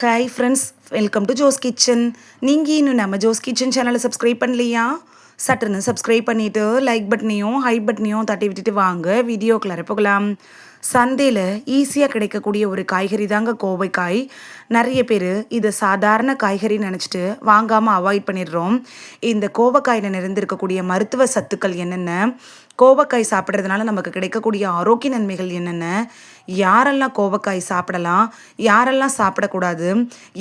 Hi friends, welcome to Jo's kitchen. நீங்கள் இன்னும் நம்ம ஜோஸ் கிச்சன் சேனலை சப்ஸ்கிரைப் பண்ணலையா? சட்டுன்னு சப்ஸ்கிரைப் பண்ணிவிட்டு லைக் பட்டனையும் ஹை பட்டனையும் தட்டி விட்டுட்டு வாங்க வீடியோக்குள்ளார போகலாம். சந்தையில் ஈஸியாக கிடைக்கக்கூடிய ஒரு காய்கறி தாங்க கோவைக்காய். நிறைய பேர் இதை சாதாரண காய்கறி நினச்சிட்டு வாங்காமல் அவாய்ட் பண்ணிடுறோம். இந்த கோவைக்காயில் நிறைந்திருக்கக்கூடிய மருத்துவ சத்துக்கள் என்னென்ன, கோவக்காய் சாப்பிட்றதுனால நமக்கு கிடைக்கக்கூடிய ஆரோக்கிய நன்மைகள் என்னென்ன, யாரெல்லாம் கோவக்காய் சாப்பிடலாம், யாரெல்லாம் சாப்பிடக்கூடாது,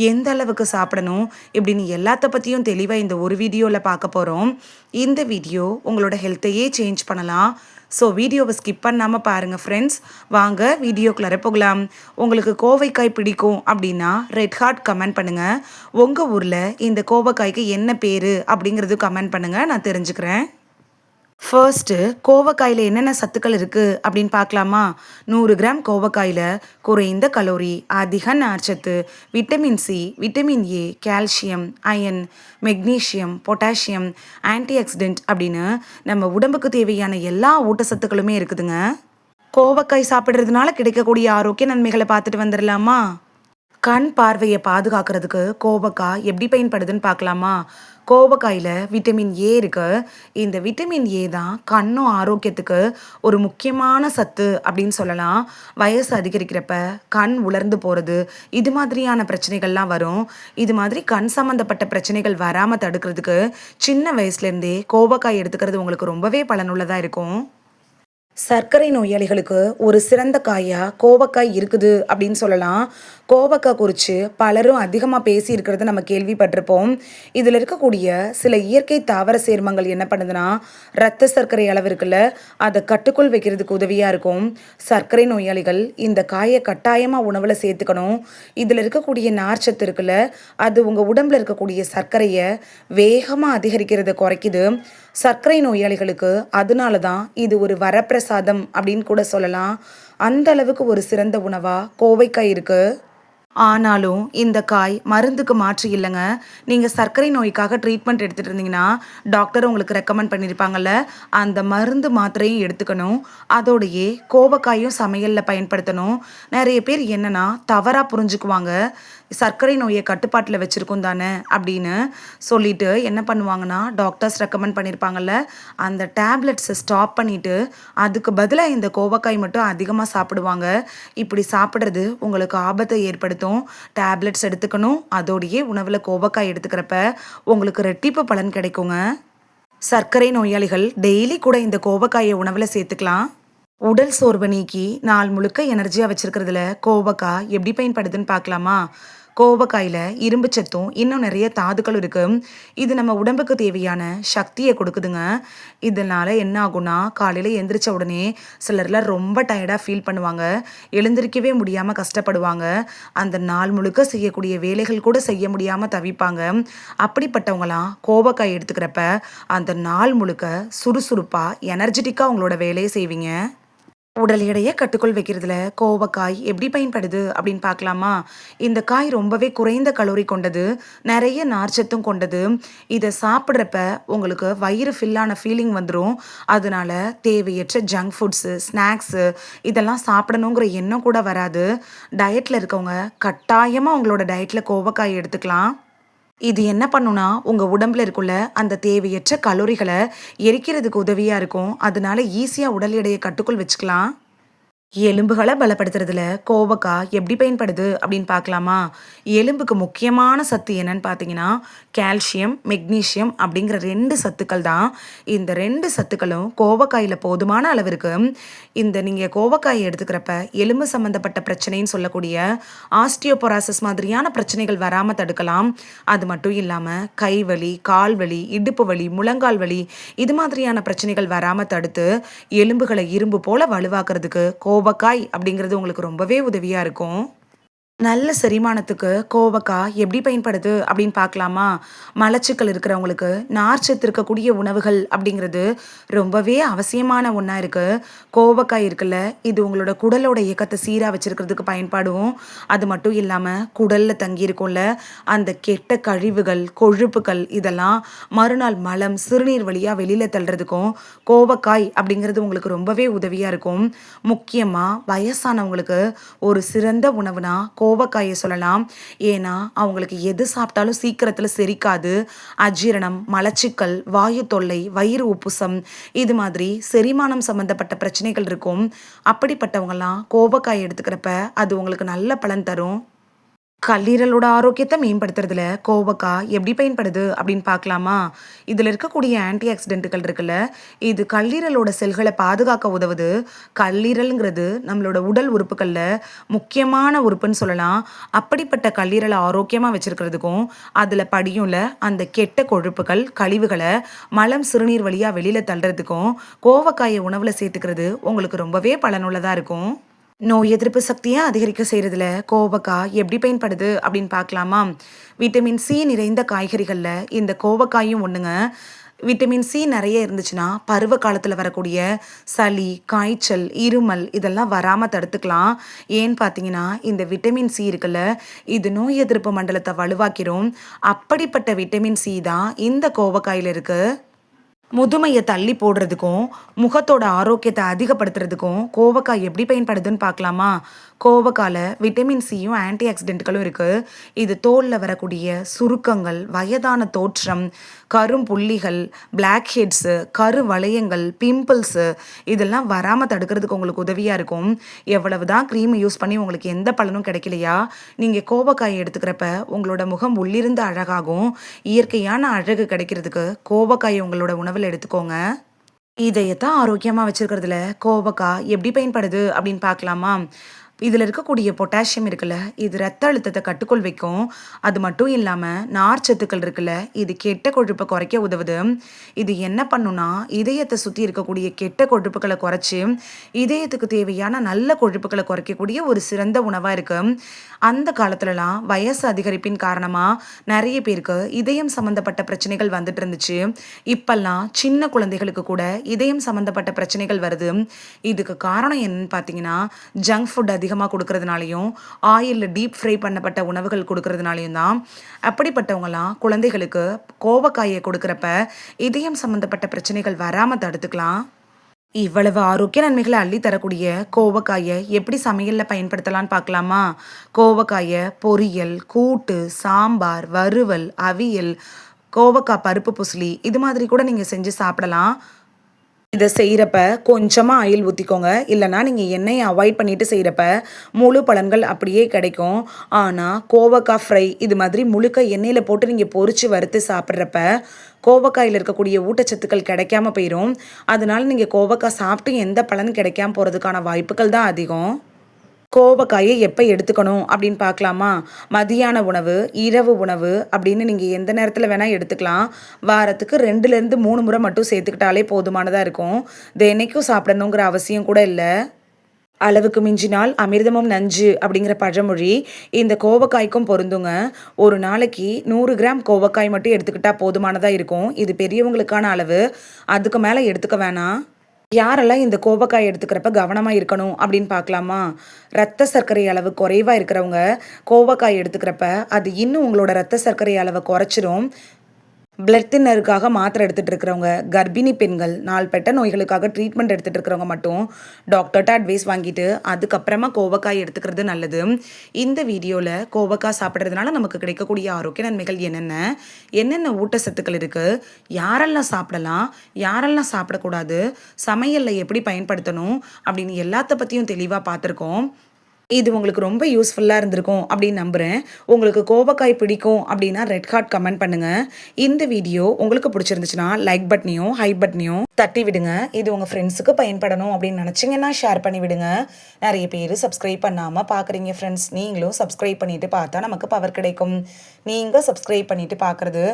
எந்த அளவுக்கு சாப்பிடணும், இப்படின்னு எல்லாத்த பற்றியும் தெளிவாக இந்த ஒரு வீடியோவில் பார்க்க போகிறோம். இந்த வீடியோ உங்களோட ஹெல்த்தையே சேஞ்ச் பண்ணலாம். ஸோ வீடியோவை ஸ்கிப் பண்ணாமல் பாருங்கள் ஃப்ரெண்ட்ஸ். வாங்க வீடியோக்குள்ளார போகலாம். உங்களுக்கு கோவைக்காய் பிடிக்கும் அப்படின்னா ரெட் ஹார்ட் கமெண்ட் பண்ணுங்கள். உங்கள் ஊரில் இந்த கோவைக்காய்க்கு என்ன பேர் அப்படிங்கிறது கமெண்ட் பண்ணுங்கள், நான் தெரிஞ்சுக்கிறேன். ஃபர்ஸ்ட்டு கோவக்காயில் என்னென்ன சத்துக்கள் இருக்குது அப்படின்னு பார்க்கலாமா? 100 கிராம் கோவக்காயில் குறைந்த கலோரி, அதிக நார்ச்சத்து, vitamin C, vitamin A, calcium, iron, magnesium, potassium, antioxidant அப்படின்னு நம்ம உடம்புக்கு தேவையான எல்லா ஊட்டச்சத்துக்களுமே இருக்குதுங்க. கோவக்காய் சாப்பிட்றதுனால கிடைக்கக்கூடிய ஆரோக்கிய நன்மைகளை பார்த்துட்டு வந்துடலாமா? கண் பார்வையை பாதுகாக்கிறதுக்கு கோவக்காய் எப்படி பயன்படுதுன்னு பார்க்கலாமா? கோவக்காயில் விட்டமின் ஏ இருக்கு. இந்த விட்டமின் ஏ தான் கண்ணும் ஆரோக்கியத்துக்கு ஒரு முக்கியமான சத்து அப்படின்னு சொல்லலாம். வயசு அதிகரிக்கிறப்ப கண் உலர்ந்து போகிறது, இது மாதிரியான பிரச்சனைகள்லாம் வரும். இது மாதிரி கண் சம்மந்தப்பட்ட பிரச்சனைகள் வராமல் தடுக்கிறதுக்கு சின்ன வயசுலேருந்தே கோவக்காய் எடுத்துக்கிறது உங்களுக்கு ரொம்பவே பலனுள்ளதாக இருக்கும். சர்க்கரை நோயாளிகளுக்கு ஒரு சிறந்த காயாக கோவக்காய் இருக்குது அப்படின்னு சொல்லலாம். கோவக்காய் குறித்து பலரும் அதிகமாக பேசி இருக்கிறத நம்ம கேள்விப்பட்டிருப்போம். இதில் இருக்கக்கூடிய சில இயற்கை தாவர சேர்மங்கள் என்ன பண்ணுதுன்னா, இரத்த சர்க்கரை அளவு இருக்குல்ல, அதை கட்டுக்குள் வைக்கிறதுக்கு உதவியாக இருக்கும். சர்க்கரை நோயாளிகள் இந்த காயை கட்டாயமாக உணவில் சேர்த்துக்கணும். இதில் இருக்கக்கூடிய நார்ச்சத்து இருக்குல்ல, அது உங்கள் உடம்பில் இருக்கக்கூடிய சர்க்கரையை வேகமாக அதிகரிக்கிறத குறைக்குது. சர்க்கரை நோயாளிகளுக்கு அதனால தான் இது ஒரு வரப்பிரசாதம் அப்படின்னு கூட சொல்லலாம். அந்த அளவுக்கு ஒரு சிறந்த உணவாக கோவைக்காய் இருக்குது. ஆனாலும் இந்த காய் மருந்துக்கு மாற்று இல்லைங்க. நீங்கள் சர்க்கரை நோய்க்காக ட்ரீட்மெண்ட் எடுத்துகிட்டு இருந்தீங்கன்னா டாக்டர் உங்களுக்கு ரெக்கமெண்ட் பண்ணியிருப்பாங்கல்ல, அந்த மருந்து மாத்திரையும் எடுத்துக்கணும். அதோடையே கோவக்காயும் சமையலில் பயன்படுத்தணும். நிறைய பேர் என்னன்னா தவறாக புரிஞ்சுக்குவாங்க, சர்க்கரை நோயை கட்டுப்பாட்டில் வச்சுருக்கோம் தானே அப்படின்னு சொல்லிட்டு என்ன பண்ணுவாங்கன்னா, டாக்டர்ஸ் ரெக்கமெண்ட் பண்ணியிருப்பாங்கல்ல, அந்த டேப்லெட்ஸை ஸ்டாப் பண்ணிவிட்டு அதுக்கு பதிலாக இந்த கோவக்காய் மட்டும் அதிகமாக சாப்பிடுவாங்க. இப்படி சாப்பிட்றது உங்களுக்கு ஆபத்தை ஏற்படுத்தும். டேப்லெட்ஸ் எடுத்துக்கணும், அதோடையே உணவில் கோவக்காய் எடுத்துக்கிறப்ப உங்களுக்கு ரெட்டிப்பு பலன் கிடைக்குங்க. சர்க்கரை நோயாளிகள் டெய்லி கூட இந்த கோவக்காயை உணவில் சேர்த்துக்கலாம். உடல் சோர்வை நீக்கி நாள் முழுக்க எனர்ஜியாக வச்சுருக்கிறதுல கோவக்காய் எப்படி பயன்படுதுன்னு பார்க்கலாமா? கோவக்காயில் இரும்பு சத்தும் இன்னும் நிறைய தாதுக்கள் இருக்குது. இது நம்ம உடம்புக்கு தேவையான சக்தியை கொடுக்குதுங்க. இதனால் என்ன ஆகும்னா, காலையில் எந்திரிச்ச உடனே சிலர்லாம் ரொம்ப டயர்டாக ஃபீல் பண்ணுவாங்க, எழுந்திரிக்கவே முடியாமல் கஷ்டப்படுவாங்க, அந்த நாள் முழுக்க செய்யக்கூடிய வேலைகள் கூட செய்ய முடியாமல் தவிப்பாங்க. அப்படிப்பட்டவங்களாம் கோவக்காய் எடுத்துக்கிறப்ப அந்த நாள் முழுக்க சுறுசுறுப்பாக எனர்ஜெட்டிக்காக உங்களோட வேலையை செய்வீங்க. உடல் எடையை கட்டுக்குள் வைக்கிறதுல கோவக்காய் எப்படி பயன்படுது அப்படின்னு பார்க்கலாமா? இந்த காய் ரொம்பவே குறைந்த கலோரி கொண்டது, நிறைய நார்ச்சத்தும் கொண்டது. இதை சாப்பிட்றப்ப உங்களுக்கு வயிறு ஃபில்லான ஃபீலிங் வந்துடும். அதனால தேவையற்ற ஜங்க் ஃபுட்ஸு, ஸ்நாக்ஸு இதெல்லாம் சாப்பிடணுங்கிற எண்ணம் கூட வராது. டயட்டில் இருக்கவங்க கட்டாயமாக உங்களோட டயட்டில் கோவக்காய் எடுத்துக்கலாம். இது என்ன பண்ணுன்னா, உங்கள் உடம்புல இருக்குள்ள அந்த தேவையற்ற கலோரிகளை எரிக்கிறதுக்கு உதவியாக இருக்கும். அதனால ஈஸியாக உடல் எடையை கட்டுக்குள் வச்சுக்கலாம். எலும்புகளை பலப்படுத்துறதுல கோவக்காய் எப்படி பயன்படுது அப்படின்னு பார்க்கலாமா? எலும்புக்கு முக்கியமான சத்து என்னன்னு பார்த்தீங்கன்னா, கால்சியம், மெக்னீஷியம் அப்படிங்கிற 2 சத்துக்கள் தான். இந்த 2 சத்துக்களும் கோவக்காயில் போதுமான அளவு இருக்கு. இந்த நீங்கள் கோவக்காயை எடுத்துக்கிறப்ப எலும்பு சம்மந்தப்பட்ட பிரச்சனைன்னு சொல்லக்கூடிய ஆஸ்டியோபொராசிஸ் மாதிரியான பிரச்சனைகள் வராமல் தடுக்கலாம். அது மட்டும் இல்லாமல் கைவலி, கால் வலி, இடுப்பு வலி, முழங்கால் வலி இது மாதிரியான பிரச்சனைகள் வராமல் தடுத்து எலும்புகளை இரும்பு போல வலுவாக்குறதுக்கு கோவக்காய் அப்படிங்கிறது உங்களுக்கு ரொம்பவே உதவியாக இருக்கும். நல்ல செரிமானத்துக்கு கோவக்காய் எப்படி பயன்படுது அப்படின்னு பார்க்கலாமா? மலச்சிக்கல் இருக்கிறவங்களுக்கு நார்ச்சத்து இருக்கக்கூடிய உணவுகள் அப்படிங்கிறது ரொம்பவே அவசியமான ஒன்றா இருக்குது. கோவக்காய் இருக்குல்ல, இது உங்களோட குடலோட இயக்கத்தை சீராக வச்சுருக்கிறதுக்கு பயன்படும். அது மட்டும் இல்லாமல் குடலில் தங்கியிருக்கும்ல அந்த கெட்ட கழிவுகள், கொழுப்புகள் இதெல்லாம் மறுநாள் மலம், சிறுநீர் வழியாக வெளியில் தள்ளுறதுக்கும் கோவக்காய் அப்படிங்கிறது உங்களுக்கு ரொம்பவே உதவியாக இருக்கும். முக்கியமாக வயசானவங்களுக்கு ஒரு சிறந்த உணவுனா கோவக்காயை சொல்லலாம். ஏன்னா அவங்களுக்கு எது சாப்பிட்டாலும் சீக்கிரத்தில் செரிக்காது. அஜீரணம், மலச்சிக்கல், வாயு தொல்லை, வயிறு உப்புசம் இது மாதிரி செரிமானம் சம்மந்தப்பட்ட பிரச்சனைகள் இருக்கும். அப்படிப்பட்டவங்கலாம் கோவக்காய் எடுத்துக்கிறப்ப அது உங்களுக்கு நல்ல பலன் தரும். கல்லீரலோட ஆரோக்கியத்தை மேம்படுத்துறதுல கோவக்காய் எப்படி பயன்படுது அப்படின்னு பார்க்கலாமா? இதில் இருக்கக்கூடிய ஆன்டி ஆக்சிடென்ட்டுகள் இருக்குல்ல, இது கல்லீரலோட செல்களை பாதுகாக்க உதவுது. கல்லீரலுங்கிறது நம்மளோட உடல் உறுப்புகளில் முக்கியமான உறுப்புன்னு சொல்லலாம். அப்படிப்பட்ட கல்லீரலை ஆரோக்கியமாக வச்சிருக்கிறதுக்கும் அதில் படியும்ல அந்த கெட்ட கொழுப்புகள், கழிவுகளை மலம் சிறுநீர் வழியாக வெளியில் தள்ளுறதுக்கும் கோவக்காயை உணவில் சேர்த்துக்கிறது உங்களுக்கு ரொம்பவே பயனுள்ளதாக இருக்கும். நோய் எதிர்ப்பு சக்தியை அதிகரிக்க செய்கிறதுல கோவக்காய் எப்படி பயன்படுது அப்படின்னு பார்க்கலாமா? விட்டமின் சி நிறைந்த காய்கறிகளில் இந்த கோவக்காயும் ஒன்றுங்க. விட்டமின் சி நிறைய இருந்துச்சுன்னா பருவ காலத்தில் வரக்கூடிய சளி, காய்ச்சல், இருமல் இதெல்லாம் வராமல் தடுத்துக்கலாம். ஏன்னு பார்த்தீங்கன்னா இந்த விட்டமின் சி இருக்குல்ல, இது நோய் எதிர்ப்பு மண்டலத்தை வலுவாக்கிரும். அப்படிப்பட்ட விட்டமின் சி தான் இந்த கோவக்காயில் இருக்குது. முதுமையை தள்ளி போடுறதுக்கும் முகத்தோட ஆரோக்கியத்தை அதிகப்படுத்துறதுக்கும் கோவக்காய் எப்படி பயன்படுதுன்னு பார்க்கலாமா? கோவக்காயில் விட்டமின் சியும் ஆன்டி ஆக்சிடென்ட்களும் இருக்குது. இது தோலில் வரக்கூடிய சுருக்கங்கள், வயதான தோற்றம், கரும்புள்ளிகள், பிளாக் ஹெட்ஸு, கரு வளையங்கள், பிம்பிள்ஸு இதெல்லாம் வராமல் தடுக்கிறதுக்கு உங்களுக்கு உதவியாக இருக்கும். எவ்வளவு தான் க்ரீம் யூஸ் பண்ணி உங்களுக்கு எந்த பலனும் கிடைக்கலையா, நீங்கள் கோவக்காயை எடுத்துக்கிறப்ப உங்களோட முகம் உள்ளிருந்து அழகாகும். இயற்கையான அழகு கிடைக்கிறதுக்கு கோவக்காயை உங்களோட உணவில் எடுத்துக்கோங்க. இதயத்தை ஆரோக்கியமாக வச்சுருக்கிறதுல கோவக்காய் எப்படி பயன்படுது அப்படின்னு பார்க்கலாமா? இதில் இருக்கக்கூடிய பொட்டாசியம் இருக்குல்ல, இது ரத்த அழுத்தத்தை கட்டுக்குள் வைக்கும். அது மட்டும் இல்லாமல் நார்ச்சத்துக்கள் இருக்குல்ல, இது கெட்ட கொழுப்பை குறைக்க உதவுது. இது என்ன பண்ணுன்னா இதயத்தை சுற்றி இருக்கக்கூடிய கெட்ட கொழுப்புகளை குறைச்சி இதயத்துக்கு தேவையான நல்ல கொழுப்புகளை குறைக்கக்கூடிய ஒரு சிறந்த உணவாக இருக்குது. அந்த காலத்துலலாம் வயசு அதிகரிப்பின் காரணமாக நிறைய பேருக்கு இதயம் சம்மந்தப்பட்ட பிரச்சனைகள் வந்துட்டு இருந்துச்சு. இப்பெல்லாம் சின்ன குழந்தைகளுக்கு கூட இதயம் சம்மந்தப்பட்ட பிரச்சனைகள் வருது. இதுக்கு காரணம் என்னன்னு பார்த்தீங்கன்னா ஜங்க் ஃபுட் அதிகமாக கொடுக்கறதுனாலையும் ஆயிலில் டீப் ஃப்ரை பண்ணப்பட்ட உணவுகள் கொடுக்கறதுனாலையும் தான். அப்படிப்பட்டவங்களாம் குழந்தைகளுக்கு கோவக்காயை கொடுக்குறப்ப இதயம் சம்மந்தப்பட்ட பிரச்சனைகள் வராமல் தடுத்துக்கலாம். இவ்வளவு ஆரோக்கிய நன்மைகளை அள்ளி தரக்கூடிய கோவக்காயை எப்படி சமையலில் பயன்படுத்தலான்னு பார்க்கலாமா? கோவக்காயை பொரியல், கூட்டு, சாம்பார், வறுவல், அவியல், கோவக்காய் பருப்பு புசிலி இது மாதிரி கூட நீங்கள் செஞ்சு சாப்பிடலாம். இதை செய்கிறப்ப கொஞ்சமாக ஆயில் ஊற்றிக்கோங்க. இல்லைனா நீங்கள் எண்ணெயை அவாய்ட் பண்ணிவிட்டு செய்கிறப்ப முழு பலன்கள் அப்படியே கிடைக்கும். ஆனால் கோவக்காய் ஃப்ரை இது மாதிரி முழுக்க எண்ணெயில் போட்டு நீங்கள் பொரித்து வறுத்து சாப்பிட்றப்ப கோவக்காயில் இருக்கக்கூடிய ஊட்டச்சத்துக்கள் கிடைக்காம போயிடும். அதனால நீங்கள் கோவக்காய் சாப்பிட்டு எந்த பலன் கிடைக்காம போகிறதுக்கான வாய்ப்புகள் தான் அதிகம். கோவக்காயை எப்போ எடுத்துக்கணும் அப்படின்னு பார்க்கலாமா? மதியான உணவு, இரவு உணவு அப்படின்னு நீங்கள் எந்த நேரத்தில் வேணால் எடுத்துக்கலாம். வாரத்துக்கு 2லேருந்து 3 முறை மட்டும் சேர்த்துக்கிட்டாலே போதுமானதாக இருக்கும். தினைக்கும் சாப்பிடணுங்கிற அவசியம் கூட இல்லை. அளவுக்கு மிஞ்சினால் அமிர்தமும் நஞ்சு அப்படிங்கிற பழமொழி இந்த கோவக்காய்க்கும் பொருந்துங்க. ஒரு நாளைக்கு 100 கிராம் கோவக்காய் மட்டும் எடுத்துக்கிட்டால் போதுமானதாக இருக்கும். இது பெரியவங்களுக்கான அளவு. அதுக்கு மேலே எடுத்துக்க வேணாம். யாரெல்லாம் இந்த கோவக்காய் எடுத்துக்கிறப்ப கவனமாக இருக்கணும் அப்படின்னு பார்க்கலாமா? ரத்த சர்க்கரை அளவு குறைவாக இருக்கிறவங்க கோவக்காய் எடுத்துக்கிறப்ப அது இன்னும் உங்களோட ரத்த சர்க்கரை அளவை குறைச்சிரும். பிளட் தின்னருக்காக மாத்திரை எடுத்துகிட்டு இருக்கிறவங்க, கர்ப்பிணி பெண்கள், நாள்பட்ட நோய்களுக்காக ட்ரீட்மெண்ட் எடுத்துகிட்டு இருக்கிறவங்க மட்டும் டாக்டர்கிட்ட அட்வைஸ் வாங்கிட்டு அதுக்கப்புறமா கோவக்காய் எடுத்துக்கிறது நல்லது. இந்த வீடியோவில் கோவக்காய் சாப்பிட்றதுனால நமக்கு கிடைக்கக்கூடிய ஆரோக்கிய நன்மைகள் என்னென்ன ஊட்டச்சத்துக்கள் இருக்குது, யாரெல்லாம் சாப்பிடலாம், யாரெல்லாம் சாப்பிடக்கூடாது, சமையலில் எப்படி பயன்படுத்தணும் அப்படின்னு எல்லாத்த பற்றியும் தெளிவாக பார்த்துருக்கோம். இது உங்களுக்கு ரொம்ப யூஸ்ஃபுல்லாக இருந்திருக்கும் அப்படின்னு நம்புகிறேன். உங்களுக்கு கோவக்காய் பிடிக்கும் அப்படின்னா ரெட் ஹார்ட் கமெண்ட் பண்ணுங்கள். இந்த வீடியோ உங்களுக்கு பிடிச்சிருந்துச்சுன்னா லைக் பட்டனையும் ஹை பட்டனையும் தட்டி விடுங்க. இது உங்கள் ஃப்ரெண்ட்ஸுக்கு பயன்படணும் அப்படின்னு நினச்சிங்கன்னா ஷேர் பண்ணி விடுங்க. நிறைய பேர் சப்ஸ்கிரைப் பண்ணாமல் பார்க்குறீங்க ஃப்ரெண்ட்ஸ். நீங்களும் சப்ஸ்கிரைப் பண்ணிவிட்டு பார்த்தா நமக்கு பவர் கிடைக்கும். நீங்கள் சப்ஸ்கிரைப் பண்ணிவிட்டு பார்க்குறது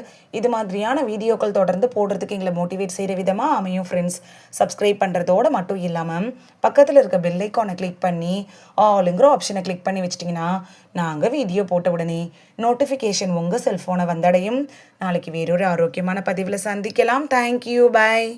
இது மாதிரியான வீடியோக்கள் தொடர்ந்து போடுறதுக்கு எங்களை மோட்டிவேட் செய்கிற விதமாக அமையும் ஃப்ரெண்ட்ஸ். சப்ஸ்கிரைப் பண்ணுறதோடு மட்டும் இல்லாமல் பக்கத்தில் இருக்க பெல் ஐக்கானை கிளிக் பண்ணி ஆளுங்க ஆப்ஷனை கிளிக் பண்ணி வச்சிட்டிங்கன்னா நாங்கள் வீடியோ போட்ட உடனே நோட்டிஃபிகேஷன் உங்கள் செல்ஃபோனை வந்தடையும். நாளைக்கு வேறொரு ஆரோக்கியமான பதிவில் சந்திக்கலாம். தேங்க்யூ, பாய்.